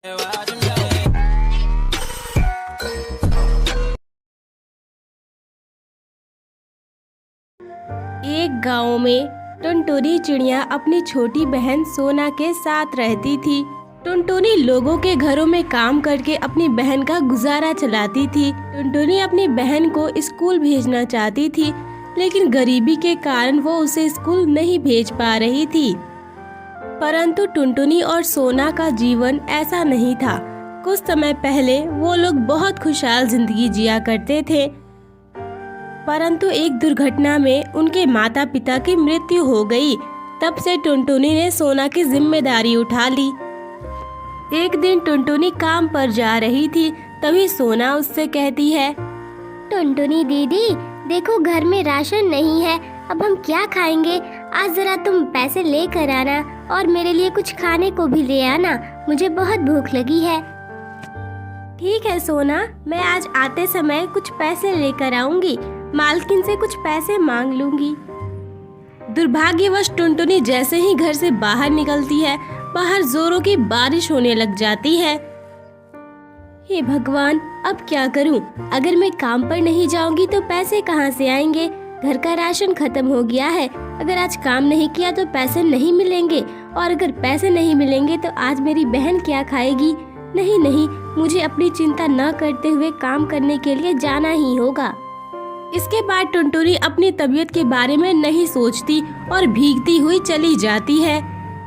एक गांव में टुनटुनी चिड़िया अपनी छोटी बहन सोना के साथ रहती थी। टुनटुनी लोगों के घरों में काम करके अपनी बहन का गुजारा चलाती थी। टुनटुनी अपनी बहन को स्कूल भेजना चाहती थी, लेकिन गरीबी के कारण वो उसे स्कूल नहीं भेज पा रही थी। परंतु टुनटुनी और सोना का जीवन ऐसा नहीं था। कुछ समय पहले वो लोग बहुत खुशहाल जिंदगी जिया करते थे, परंतु एक दुर्घटना में उनके माता पिता की मृत्यु हो गई। तब से टुनटुनी ने सोना की जिम्मेदारी उठा ली। एक दिन टुनटुनी काम पर जा रही थी, तभी सोना उससे कहती है, टुनटुनी दीदी, देखो घर में राशन नहीं है, अब हम क्या खाएंगे? आज जरा तुम पैसे लेकर आना और मेरे लिए कुछ खाने को भी ले आना, मुझे बहुत भूख लगी है। ठीक है सोना, मैं आज आते समय कुछ पैसे लेकर आऊंगी, मालकिन से कुछ पैसे मांग लूंगी। दुर्भाग्यवश टुनटुनी जैसे ही घर से बाहर निकलती है, बाहर जोरों की बारिश होने लग जाती है। हे भगवान, अब क्या करूं? अगर मैं काम पर नहीं जाऊंगी तो पैसे कहां से आएंगे? घर का राशन खत्म हो गया है। अगर आज काम नहीं किया तो पैसे नहीं मिलेंगे, और अगर पैसे नहीं मिलेंगे तो आज मेरी बहन क्या खाएगी? नहीं नहीं, मुझे अपनी चिंता न करते हुए काम करने के लिए जाना ही होगा। इसके बाद टुनटुनी अपनी तबीयत के बारे में नहीं सोचती और भीगती हुई चली जाती है।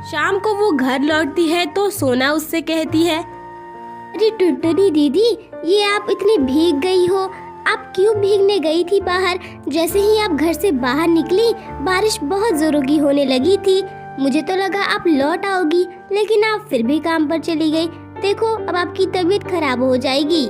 शाम को वो घर लौटती है तो सोना उससे कहती है, अरे टुनटुनी दीदी, ये आप इतनी भीग गई हो, आप क्यों भीगने गई थी बाहर? जैसे ही आप घर से बाहर निकली, बारिश बहुत जोरों की होने लगी थी। मुझे तो लगा आप लौट आओगी, लेकिन आप फिर भी काम पर चली गई। देखो, अब आपकी तबीयत खराब हो जाएगी।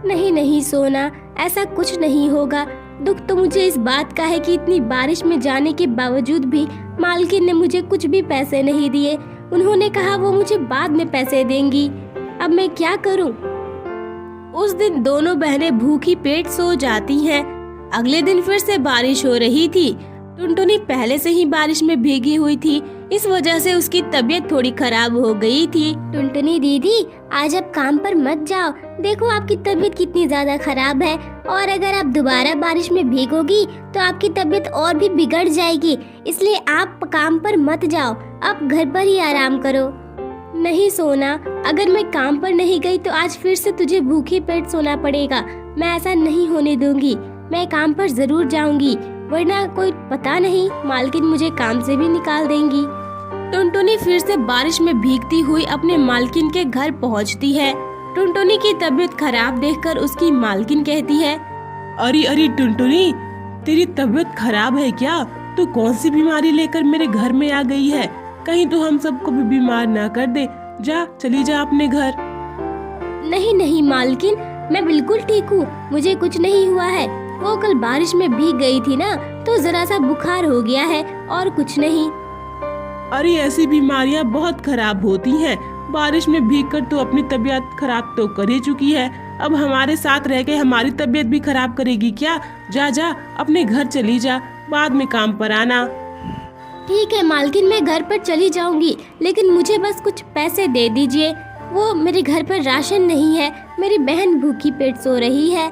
नहीं नहीं सोना, ऐसा कुछ नहीं होगा। दुख तो मुझे इस बात का है कि इतनी बारिश में जाने के बावजूद भी मालकिन ने मुझे कुछ भी पैसे नहीं दिए। उन्होंने कहा वो मुझे बाद में पैसे देंगी। अब मैं क्या करूं? उस दिन दोनों बहनें भूखी पेट सो जाती हैं। अगले दिन फिर से बारिश हो रही थी। टुनटुनी पहले से ही बारिश में भीगी हुई थी, इस वजह से उसकी तबीयत थोड़ी खराब हो गई थी। टुनटुनी दीदी, आज आप काम पर मत जाओ। देखो आपकी तबीयत कितनी ज्यादा खराब है, और अगर आप दोबारा बारिश में भीगोगी तो आपकी तबीयत और भी बिगड़ जाएगी। इसलिए आप काम पर मत जाओ, आप घर पर ही आराम करो। नहीं सोना, अगर मैं काम पर नहीं गई तो आज फिर से तुझे भूखे पेट सोना पड़ेगा। मैं ऐसा नहीं होने दूंगी। मैं काम पर जरूर जाऊंगी, वरना कोई पता नहीं, मालकिन मुझे काम से भी निकाल देंगी। टुनटुनी फिर से बारिश में भीगती हुई अपने मालकिन के घर पहुंचती है। टुनटुनी की तबीयत खराब देखकर उसकी मालकिन कहती है, अरे अरे टुनटुनी, तेरी तबीयत खराब है क्या? तू कौन सी बीमारी लेकर मेरे घर में आ गई है? कहीं तो हम सबको भी बीमार ना कर दे। जा, चली जा अपने घर। नहीं नहीं मालकिन, मैं बिल्कुल ठीक हूँ, मुझे कुछ नहीं हुआ है। वो कल बारिश में भीग गई थी ना, तो जरा सा बुखार हो गया है, और कुछ नहीं। अरे ऐसी बीमारियां बहुत खराब होती हैं। बारिश में भीगकर तो अपनी तबीयत खराब तो कर ही चुकी है, अब हमारे साथ रह के हमारी तबीयत भी खराब करेगी क्या? जा जा, अपने घर चली जा, बाद में काम पर आना। ठीक है मालकिन, मैं घर पर चली जाऊंगी, लेकिन मुझे बस कुछ पैसे दे दीजिए। वो मेरे घर पर राशन नहीं है, मेरी बहन भूखी पेट सो रही है।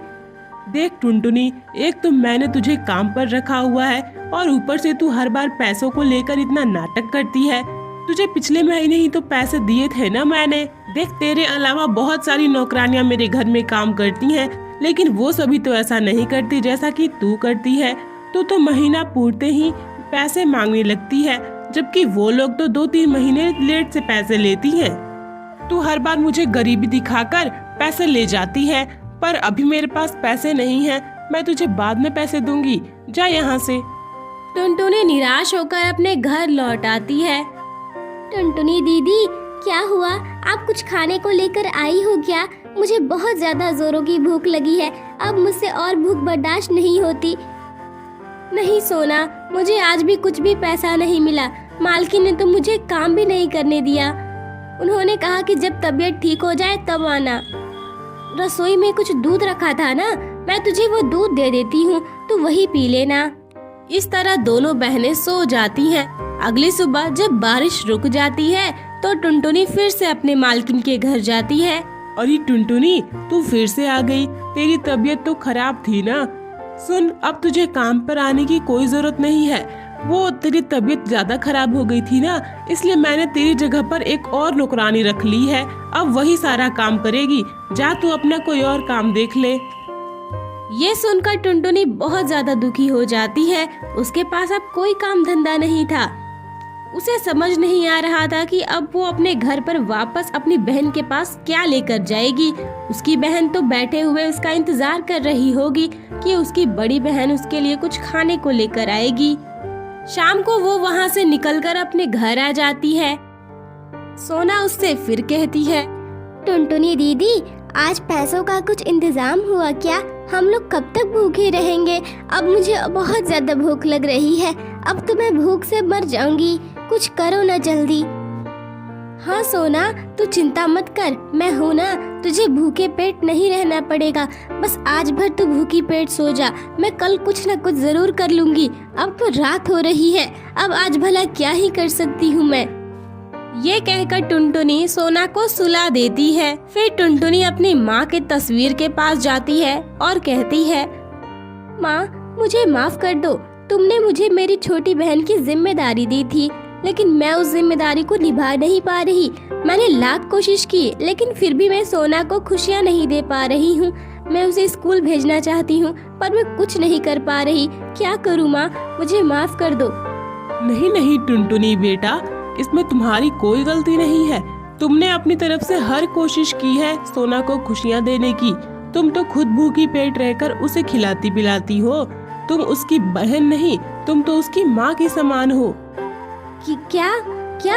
देख टुनटुनी, एक तो मैंने तुझे काम पर रखा हुआ है, और ऊपर से तू हर बार पैसों को लेकर इतना नाटक करती है। तुझे पिछले महीने ही तो पैसे दिए थे ना मैंने। देख, तेरे अलावा बहुत सारी नौकरानियां मेरे घर में काम करती हैं, लेकिन वो सभी तो ऐसा नहीं करती जैसा कि तू करती है। तू तो महीना पूरते ही पैसे मांगने लगती है, जबकि वो लोग तो 2-3 महीने लेट से पैसे लेती हैं। तू हर बार मुझे गरीबी दिखाकर पैसे ले जाती है, पर अभी मेरे पास पैसे नहीं है। मैं तुझे बाद में पैसे दूंगी, जा यहाँ से। टुनटुनी निराश होकर अपने घर लौट आती है। टुनटुनी दीदी, क्या हुआ? आप कुछ खाने को लेकर आई हो क्या? मुझे बहुत ज्यादा जोरों की भूख लगी है, अब मुझसे और भूख बर्दाश्त नहीं होती। नहीं सोना, मुझे आज भी कुछ भी पैसा नहीं मिला। मालकिन ने तो मुझे काम भी नहीं करने दिया। उन्होंने कहा कि जब तबीयत ठीक हो जाए तब आना। रसोई में कुछ दूध रखा था ना, मैं तुझे वो दूध दे देती हूँ, तू वही पी लेना। इस तरह दोनों बहनें सो जाती हैं। अगली सुबह जब बारिश रुक जाती है तो टुनटुनी फिर से अपने मालकिन के घर जाती है। अरे टुनटुनी, तू फिर से आ गई। तेरी तबीयत तो खराब थी ना। सुन, अब तुझे काम पर आने की कोई जरूरत नहीं है। वो तेरी तबीयत ज्यादा खराब हो गई थी ना, इसलिए मैंने तेरी जगह पर एक और नौकरानी रख ली है। अब वही सारा काम करेगी। जा तू अपना कोई और काम देख ले। ये सुनकर टुनटुनी बहुत ज्यादा दुखी हो जाती है। उसके पास अब कोई काम धंधा नहीं था। उसे समझ नहीं आ रहा था कि अब वो अपने घर पर वापस अपनी बहन के पास क्या लेकर जाएगी। उसकी बहन तो बैठे हुए उसका इंतजार कर रही होगी कि उसकी बड़ी बहन उसके लिए कुछ खाने को लेकर आएगी। शाम को वो वहाँ से निकलकर अपने घर आ जाती है। सोना उससे फिर कहती है, टुनटुनी दीदी, आज पैसों का कुछ इंतजाम हुआ क्या? हम लोग कब तक भूखे रहेंगे? अब मुझे बहुत ज्यादा भूख लग रही है। अब तो मैं भूख से मर जाऊंगी। कुछ करो ना जल्दी। हाँ सोना, तू चिंता मत कर, मैं हूँ ना। तुझे भूखे पेट नहीं रहना पड़ेगा। बस आज भर तू भूखी पेट सो जा। मैं कल कुछ न कुछ जरूर कर लूंगी। अब तो रात हो रही है। अब आज भला क्या ही कर सकती हूँ मैं। ये कहकर टुनटुनी सोना को सुला देती है। फिर टुनटुनी अपनी माँ के तस्वीर के पास जाती है और कहती है, माँ, मुझे माफ कर दो। तुमने मुझे मेरी छोटी बहन की जिम्मेदारी दी थी, लेकिन मैं उस जिम्मेदारी को निभा नहीं पा रही। मैंने लाख कोशिश की, लेकिन फिर भी मैं सोना को खुशियाँ नहीं दे पा रही हूँ। मैं उसे स्कूल भेजना चाहती हूँ, पर मैं कुछ नहीं कर पा रही। क्या करूँ माँ, मुझे माफ कर दो। नहीं नहीं टुनटुनी बेटा, इसमें तुम्हारी कोई गलती नहीं है। तुमने अपनी तरफ से हर कोशिश की है सोना को खुशियाँ देने की। तुम तो खुद भूखी पेट रहकर उसे खिलाती पिलाती हो। तुम उसकी बहन नहीं, तुम तो उसकी माँ के समान हो। कि क्या क्या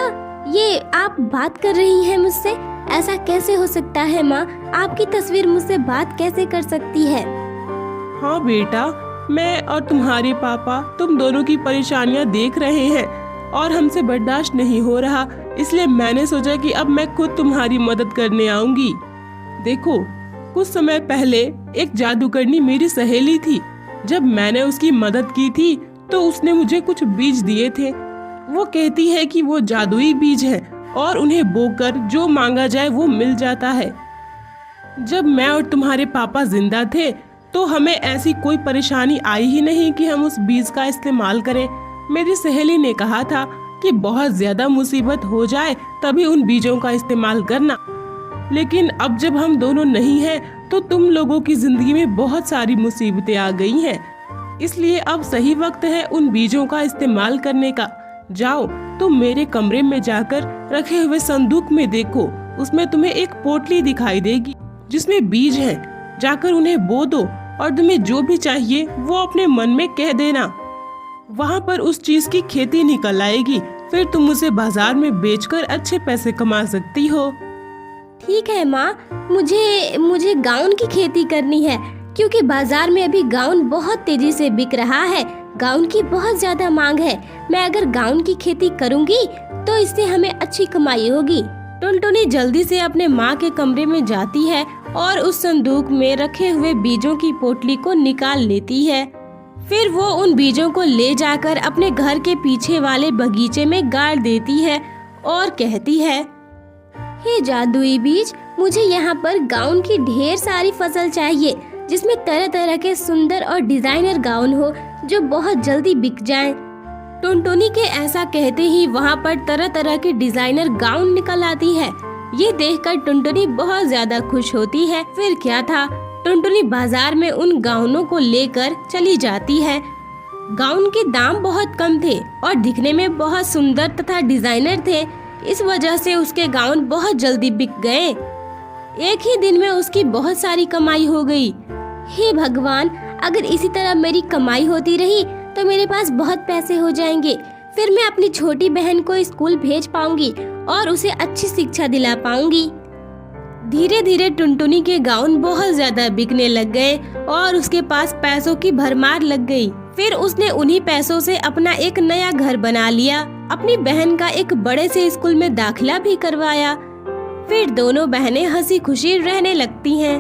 ये आप बात कर रही हैं मुझसे? ऐसा कैसे हो सकता है माँ? आपकी तस्वीर मुझसे बात कैसे कर सकती है? हाँ बेटा, मैं और तुम्हारे पापा तुम दोनों की परेशानियाँ देख रहे हैं और हमसे बर्दाश्त नहीं हो रहा, इसलिए मैंने सोचा कि अब मैं खुद तुम्हारी मदद करने आऊंगी। देखो, कुछ समय पहले एक जादूगरनी मेरी सहेली थी। जब मैंने उसकी मदद की थी तो उसने मुझे कुछ बीज दिए थे। वो कहती है कि वो जादुई बीज है और उन्हें बोकर जो मांगा जाए वो मिल जाता है। जब मैं और तुम्हारे पापा जिंदा थे तो हमें ऐसी कोई परेशानी आई ही नहीं कि हम उस बीज का इस्तेमाल करें। मेरी सहेली ने कहा था कि बहुत ज्यादा मुसीबत हो जाए तभी उन बीजों का इस्तेमाल करना। लेकिन अब जब हम दोनों नहीं हैं तो तुम लोगों की जिंदगी में बहुत सारी मुसीबतें आ गई हैं, इसलिए अब सही वक्त है उन बीजों का इस्तेमाल करने का। जाओ, तुम मेरे कमरे में जाकर रखे हुए संदूक में देखो, उसमें तुम्हें एक पोटली दिखाई देगी जिसमें बीज हैं। जाकर उन्हें बो दो और तुम्हें जो भी चाहिए वो अपने मन में कह देना। वहाँ पर उस चीज की खेती निकल आएगी, फिर तुम उसे बाजार में बेचकर अच्छे पैसे कमा सकती हो। ठीक है माँ, मुझे गाउन की खेती करनी है, क्योंकि बाजार में अभी गाउन बहुत तेजी से बिक रहा है। गाउन की बहुत ज्यादा मांग है। मैं अगर गाउन की खेती करूँगी तो इससे हमें अच्छी कमाई होगी। टुनटुनी जल्दी से अपने माँ के कमरे में जाती है और उस संदूक में रखे हुए बीजों की पोटली को निकाल लेती है। फिर वो उन बीजों को ले जाकर अपने घर के पीछे वाले बगीचे में गाड़ देती है और कहती है, हे जादुई बीज, मुझे यहाँ पर गाउन की ढेर सारी फसल चाहिए, जिसमें तरह तरह के सुंदर और डिजाइनर गाउन हो जो बहुत जल्दी बिक जाएं। टुनटुनी के ऐसा कहते ही वहाँ पर तरह तरह के डिजाइनर गाउन निकल आती है। ये देखकर टुनटुनी बहुत ज्यादा खुश होती है। फिर क्या था, टुनटुनी बाजार में उन गाउनों को लेकर चली जाती है। गाउन के दाम बहुत कम थे और दिखने में बहुत सुंदर तथा डिजाइनर थे। इस वजह से उसके गाउन बहुत जल्दी बिक गए। एक ही दिन में उसकी बहुत सारी कमाई हो गई। हे भगवान, अगर इसी तरह मेरी कमाई होती रही तो मेरे पास बहुत पैसे हो जाएंगे। फिर मैं अपनी छोटी बहन को स्कूल भेज पाऊंगी और उसे अच्छी शिक्षा दिला पाऊंगी। धीरे धीरे टुनटुनी के गाउन बहुत ज्यादा बिकने लग गए और उसके पास पैसों की भरमार लग गई। फिर उसने उन्हीं पैसों से अपना एक नया घर बना लिया, अपनी बहन का एक बड़े से स्कूल में दाखिला भी करवाया। फिर दोनों बहनें हंसी खुशी रहने लगती हैं।